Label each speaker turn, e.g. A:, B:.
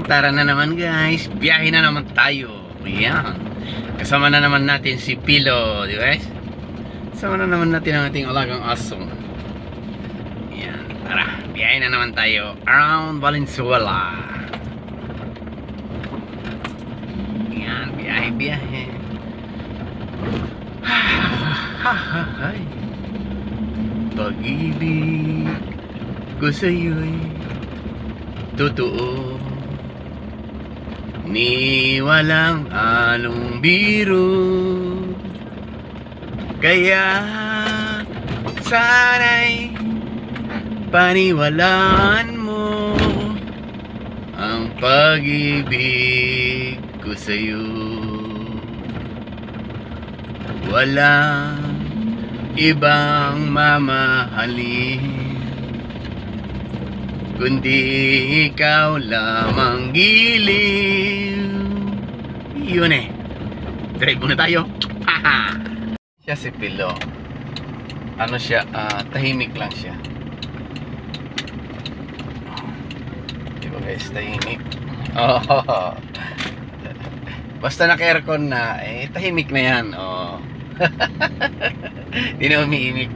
A: Tara na naman guys, biyahe na naman tayo. Yan. Kasama na naman natin si Pilo, di ba guys? Kasama na naman natin ang ating alagang aso. Yan, tara, biyahe na naman tayo around Valenzuela. Yan, biyahe. Hay. Pag-ibig ko sa'yo'y totoo, ni walang halong biro. Kaya sana'y paniwalaan mo ang pag-ibig ko sa'yo. Walang ibang mamahalin kundi ikaw lamang giliw. Yun eh. Drive muna tayo. Haha. Siya si Pilo. Ano siya? Tahimik lang siya. Diba guys? Tahimik. Oh. Basta naka-aircon na, eh tahimik na yan. Oh. Di na umiimik.